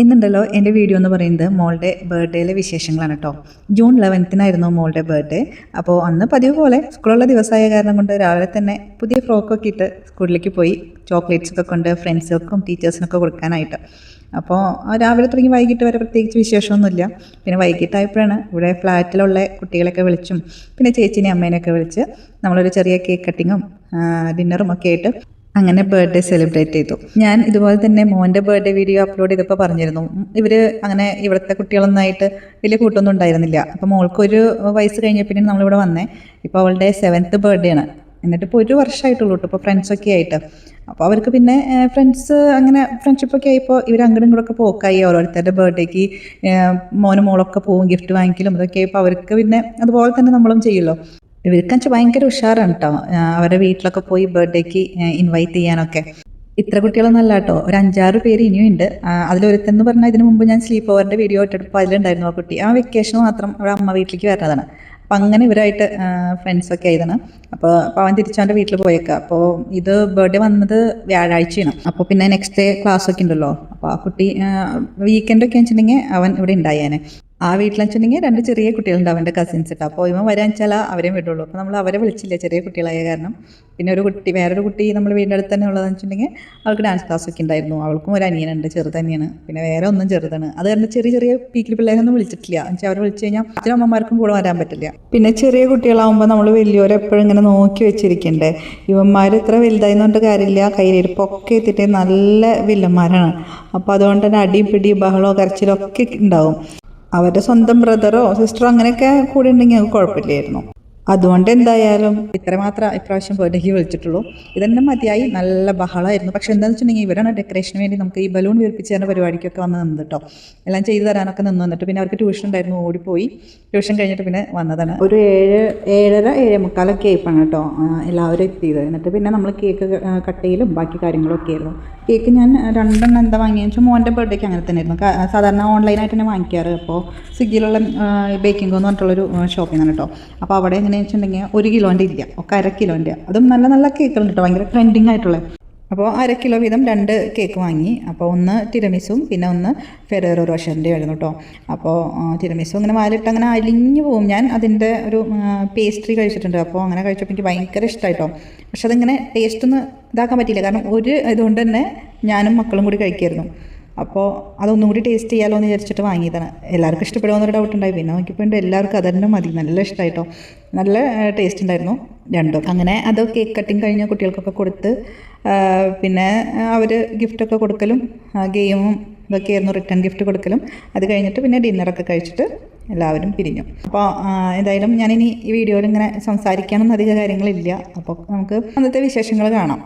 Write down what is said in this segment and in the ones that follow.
ഇന്നുണ്ടല്ലോ എൻ്റെ വീഡിയോ എന്ന് പറയുന്നത് മോളുടെ ബർത്ത്ഡേയിലെ വിശേഷങ്ങളാണ് കേട്ടോ. ജൂൺ 11-നായിരുന്നു മോളുടെ ബർത്ത്ഡേ. അപ്പോൾ അന്ന് പതിവ് പോലെ സ്കൂളുള്ള ദിവസമായ കാരണം കൊണ്ട് രാവിലെ തന്നെ പുതിയ ഫ്രോക്കൊക്കെ ഇട്ട് സ്കൂളിലേക്ക് പോയി ചോക്ലേറ്റ്സൊക്കെ കൊണ്ട് ഫ്രണ്ട്സുകൾക്കും ടീച്ചേഴ്സിനൊക്കെ കൊടുക്കാനായിട്ട്. അപ്പോൾ രാവിലെ തുടങ്ങി വൈകിട്ട് വരെ പ്രത്യേകിച്ച് വിശേഷമൊന്നുമില്ല. പിന്നെ വൈകിട്ടായപ്പോഴാണ് ഇവിടെ ഫ്ലാറ്റിലുള്ള കുട്ടികളൊക്കെ വിളിച്ചും പിന്നെ ചേച്ചീനെയും അമ്മേനെയൊക്കെ വിളിച്ച് നമ്മളൊരു ചെറിയ കേക്ക് കട്ടിങ്ങും ഡിന്നറും ഒക്കെ ആയിട്ട് അങ്ങനെ ബർത്ത്ഡേ സെലിബ്രേറ്റ് ചെയ്തു. ഞാൻ ഇതുപോലെ തന്നെ മോൻ്റെ ബർത്ത്ഡേ വീഡിയോ അപ്ലോഡ് ചെയ്തപ്പോൾ പറഞ്ഞിരുന്നു, ഇവർ അങ്ങനെ ഇവിടുത്തെ കുട്ടികളൊന്നായിട്ട് വലിയ കൂട്ടൊന്നും ഉണ്ടായിരുന്നില്ല. അപ്പോൾ മോൾക്കൊരു വയസ്സ് കഴിഞ്ഞപ്പോൾ നമ്മളിവിടെ വന്നേ. ഇപ്പോൾ അവളുടെ 7th ബർത്ത്ഡേ ആണ്. എന്നിട്ട് ഇപ്പോൾ ഒരു വർഷമായിട്ടുള്ളൂ കേട്ടോ ഇപ്പോൾ ഫ്രണ്ട്സൊക്കെ ആയിട്ട്. അപ്പോൾ അവർക്ക് പിന്നെ ഫ്രണ്ട്സ് അങ്ങനെ ഫ്രണ്ട്ഷിപ്പൊക്കെ ആയിപ്പോൾ ഇവർ അങ്ങോട്ടും ഇങ്ങോട്ടൊക്കെ പോക്കായി. ഓരോരുത്തരുടെ ബർത്ത്ഡേക്ക് മോനും മോളൊക്കെ പോവും ഗിഫ്റ്റ് വാങ്ങിക്കലും ഇതൊക്കെ ആയപ്പോൾ അവർക്ക് പിന്നെ അതുപോലെ തന്നെ നമ്മളും ചെയ്യുമല്ലോ. ഇവർക്കാണെന്ന് ഭയങ്കര ഉഷാറാണ് കേട്ടോ. അവരുടെ വീട്ടിലൊക്കെ പോയി ബർത്ത്ഡേക്ക് ഇൻവൈറ്റ് ചെയ്യാനൊക്കെ. ഇത്ര കുട്ടികളൊന്നും അല്ല കേട്ടോ, ഒരു 5-6 പേര് ഇനിയും ഉണ്ട്. അതിലൊരുത്തെന്ന് പറഞ്ഞാൽ ഇതിന് മുമ്പ് ഞാൻ സ്ലീപ്പ് ഓവറിൻ്റെ വീഡിയോ ഇട്ടെടുപ്പോൾ അതിലുണ്ടായിരുന്നു ആ കുട്ടി. ആ വെക്കേഷൻ മാത്രം അവിടെ അമ്മ വീട്ടിലേക്ക് വരുന്നതാണ്. അപ്പം അങ്ങനെ ഇവരായിട്ട് ഫ്രണ്ട്സൊക്കെ ആയതാണ്. അപ്പോൾ അവൻ തിരിച്ചവൻ്റെ വീട്ടിൽ പോയേക്കാം. അപ്പോൾ ഇത് ബർത്ത്ഡേ വന്നത് വ്യാഴാഴ്ചയാണ്. അപ്പോൾ പിന്നെ നെക്സ്റ്റ് ഡേ ക്ലാസ്സൊക്കെ ഉണ്ടല്ലോ. അപ്പോൾ ആ കുട്ടി വീക്കെൻഡൊക്കെ വെച്ചിട്ടുണ്ടെങ്കിൽ അവൻ ഇവിടെ ഉണ്ടായേനെ. ആ വീട്ടിലെന്ന് വെച്ചിട്ടുണ്ടെങ്കിൽ 2 ചെറിയ കുട്ടികളുണ്ട് അവൻ്റെ കസിൻസ് ഇട്ട്. അപ്പോൾ ഇവൻ വരാൻ വെച്ചാൽ അവരെയും വിടുള്ളൂ. അപ്പോൾ നമ്മൾ അവരെ വിളിച്ചില്ല ചെറിയ കുട്ടികളായ കാരണം. പിന്നെ വേറൊരു കുട്ടി നമ്മൾ വീടിൻ്റെ അടുത്ത് തന്നെ ഉള്ളതെന്ന് വെച്ചിട്ടുണ്ടെങ്കിൽ അവൾക്ക് ഡാൻസ് ക്ലാസ്സൊക്കെ ഉണ്ടായിരുന്നു. അവൾക്കും ഒരു അനിയനുണ്ട്, ചെറുത് തന്നെയാണ്. പിന്നെ വേറെ ഒന്നും ചെറുതാണ്. അത് കാരണം ചെറിയ പീക്കിൽ പിള്ളേരൊന്നും വിളിച്ചിട്ടില്ല. എന്നുവെച്ചാൽ അവർ വിളിച്ചു കഴിഞ്ഞാൽ അച്ഛനും അമ്മമാർക്കും കൂടെ വരാൻ പറ്റില്ല. പിന്നെ ചെറിയ കുട്ടികളാകുമ്പോൾ നമ്മൾ വലിയവരെപ്പോഴും ഇങ്ങനെ നോക്കി വെച്ചിരിക്കണ്ടേ. ഇവന്മാർ ഇത്ര വലുതായെന്ന് പറഞ്ഞിട്ട് കാര്യമില്ല, കയ്യിലിരിപ്പൊക്കെ എത്തിയിട്ട് നല്ല വില്ലന്മാരാണ്. അപ്പോൾ അതുകൊണ്ട് തന്നെ അടിയും പിടിയും ബഹളമോ കരച്ചിലോ ഒക്കെ ഉണ്ടാവും. അവരുടെ സ്വന്തം ബ്രദറോ സിസ്റ്ററോ അങ്ങനെയൊക്കെ കൂടെ ഉണ്ടെങ്കിൽ ഞങ്ങൾക്ക് കുഴപ്പമില്ലായിരുന്നു. അതുകൊണ്ട് എന്തായാലും ഇത്രമാത്രം ഇപ്രാവശ്യം ബർത്ത്ഡേക്ക് വിളിച്ചിട്ടുള്ളൂ. ഇതന്നെ മതിയായി. നല്ല ബഹളമായിരുന്നു. പക്ഷെ എന്താണെന്ന് വെച്ചിട്ടുണ്ടെങ്കിൽ ഇവരാണ് ഡെക്കറേഷന് വേണ്ടി നമുക്ക് ഈ ബലൂൺ വീർപ്പിച്ച് തരുന്ന പരിപാടിക്കൊക്കെ വന്ന് നിന്ന് കേട്ടോ. എല്ലാം ചെയ്തു തരാനൊക്കെ നിന്ന് വന്നിട്ട് പിന്നെ അവർക്ക് ട്യൂഷൻ ഉണ്ടായിരുന്നു, ഓടിപ്പോയി. ട്യൂഷൻ കഴിഞ്ഞിട്ട് പിന്നെ വന്നതാണ്. ഒരു 7:30 7:45 ആയിപ്പാണ് കേട്ടോ എല്ലാവരും എത്തിയത്. എന്നിട്ട് പിന്നെ നമ്മൾ കേക്ക് കട്ട് ചെയ്യലും ബാക്കി കാര്യങ്ങളൊക്കെ ആയിരുന്നു. കേക്ക് ഞാൻ 2 എണ്ണം എന്താ വാങ്ങിയെന്ന് വെച്ചാൽ മോൻ്റെ ബർത്ത്ഡേക്ക് അങ്ങനെ തന്നെ ആയിരുന്നു. സാധാരണ ഓൺലൈനായിട്ട് തന്നെ വാങ്ങിക്കാറ്. അപ്പോൾ സ്വിഗ്ഗിയിലുള്ള ബേക്കിംഗ് എന്ന് പറഞ്ഞിട്ടുള്ളൊരു ഷോപ്പിൽ നിന്നാണ് കേട്ടോ. അപ്പോൾ അവിടെ എങ്ങനെയാണെന്ന് വെച്ചിട്ടുണ്ടെങ്കിൽ 1 കിലോൻ്റെ ഇല്ല, ഒക്കെ 1/2 കിലോൻ്റെ. അതും നല്ല നല്ല കേക്കുകളുണ്ട് കേട്ടോ, ഭയങ്കര ട്രെൻഡിങ് ആയിട്ടുള്ളത്. അപ്പോൾ 1/2 കിലോ വീതം 2 കേക്ക് വാങ്ങി. അപ്പോൾ ഒന്ന് തിരമിസും പിന്നെ ഒന്ന് ഫെറേറോ റോഷറിൻ്റെ ആയിരുന്നു കേട്ടോ. അപ്പോൾ തിരമിസും അങ്ങനെ വാലിട്ട് അങ്ങനെ അലിഞ്ഞു പോകും. ഞാൻ അതിൻ്റെ ഒരു പേസ്ട്രി കഴിച്ചിട്ടുണ്ട്. അപ്പോൾ അങ്ങനെ കഴിച്ചപ്പോൾ എനിക്ക് ഭയങ്കര ഇഷ്ടമായിട്ടോ. പക്ഷെ അതിങ്ങനെ ടേസ്റ്റൊന്നും ഇതാക്കാൻ പറ്റിയില്ല. കാരണം ഒരു ഇതുകൊണ്ട് തന്നെ ഞാനും മക്കളും കൂടി കഴിക്കുമായിരുന്നു. അപ്പോൾ അതൊന്നും കൂടി ടേസ്റ്റ് ചെയ്യാമല്ലോ എന്ന് വിചാരിച്ചിട്ട് വാങ്ങിയതാണ്. എല്ലാവർക്കും ഇഷ്ടപ്പെടുമെന്നൊരു ഡൗട്ട് ഉണ്ടായി. പിന്നെ നോക്കിയപ്പോൾ എല്ലാവർക്കും അതന്നെ മതി. നല്ല ഇഷ്ടമായിട്ടോ, നല്ല ടേസ്റ്റ് ഉണ്ടായിരുന്നു രണ്ടും. അങ്ങനെ അത് കേക്ക് കട്ടിങ് കഴിഞ്ഞ് കുട്ടികൾക്കൊക്കെ കൊടുത്ത് പിന്നെ അവർ ഗിഫ്റ്റൊക്കെ കൊടുക്കലും ഗെയിമും ഇതൊക്കെയായിരുന്നു, റിട്ടേൺ ഗിഫ്റ്റ് കൊടുക്കലും. അത് കഴിഞ്ഞിട്ട് പിന്നെ ഡിന്നറൊക്കെ കഴിച്ചിട്ട് എല്ലാവരും പിരിഞ്ഞു. അപ്പോൾ എന്തായാലും ഞാനിനി ഈ വീഡിയോയിൽ ഇങ്ങനെ സംസാരിക്കാനൊന്നും അധികം കാര്യങ്ങളില്ല. അപ്പോൾ നമുക്ക് അന്നത്തെ വിശേഷങ്ങൾ കാണാം.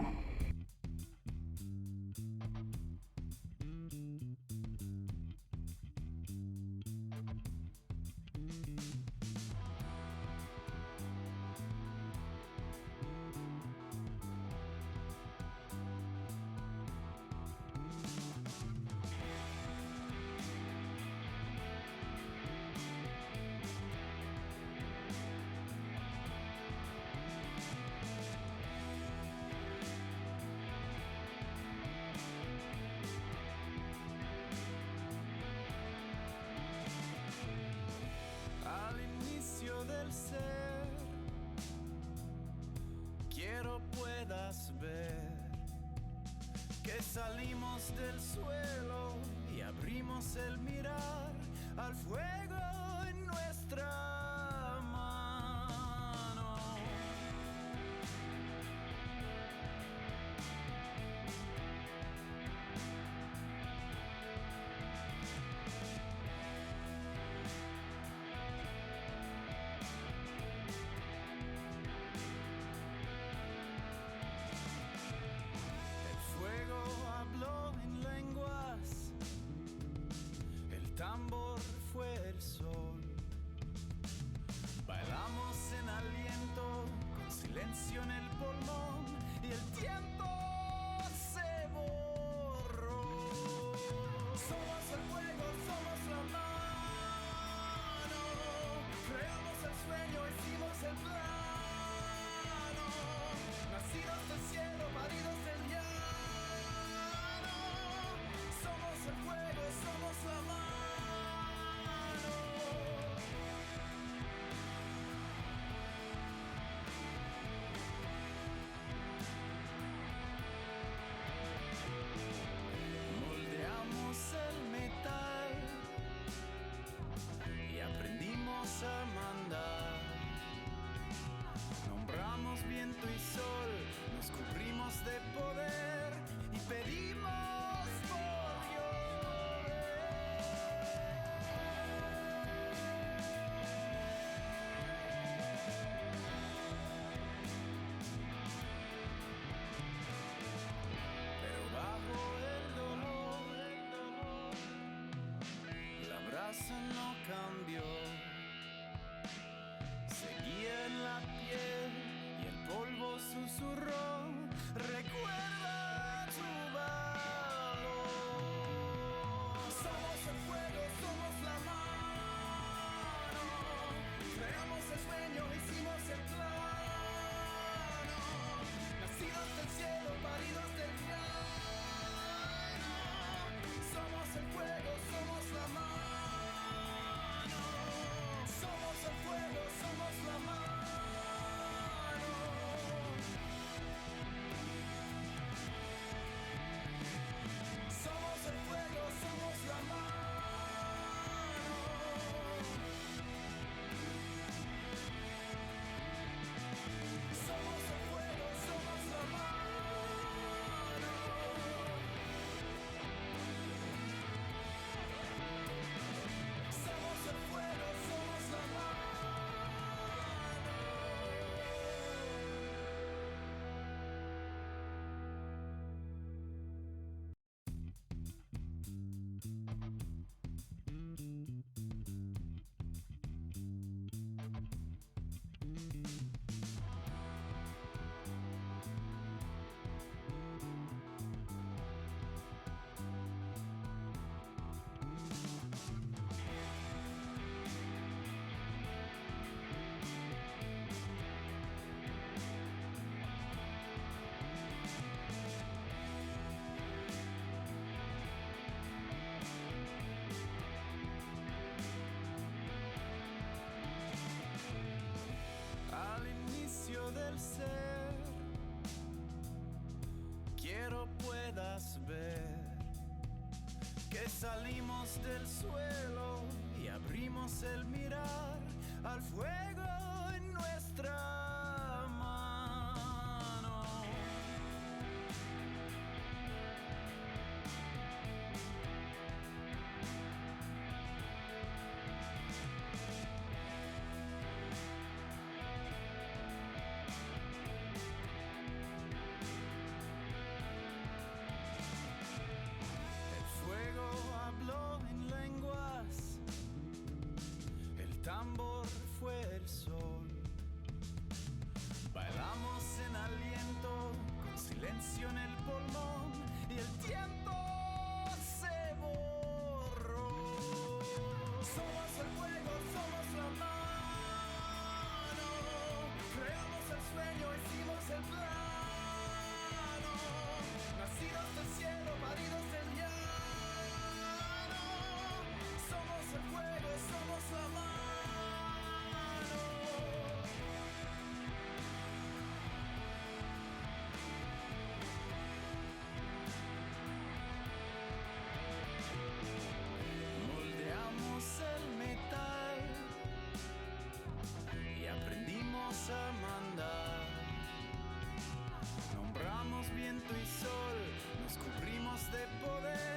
Del ser, quiero puedas ver que salimos del suelo y abrimos el mirar al fuego en nuestra mano. Tambor fue el sol, bailamos en aliento, con silencio en el pulmón y el tiempo se borró. Somos el fuego, somos la mano, creamos el sueño, hicimos el plano, nacidos del cielo, paridos del llano. Somos el fuego, somos el plano. Nacidos del cielo, paridos del llano. Somos el fuego, somos la mano. Somos el fuego, somos la mano. Somos el fuego, somos la mano. Somos el fuego, somos la mano. Somos el fuego, somos la mano. Al inicio del ser, quiero puedas ver que salimos del suelo y abrimos el mirar al fuego en nuestra mano. Fuego habló en lenguas, el tambor fue el sol. Bailamos en aliento, con silencio en el pulmón, y el tiempo se borró. Somos el fuego, somos la mano. Creamos el sueño, hicimos el plano. Nacidos del cielo, paridos del llano. Somos el fuego, somos la mano. Moldeamos el metal y aprendimos a mandar. Nombramos viento y sol, nos cubrimos de poder.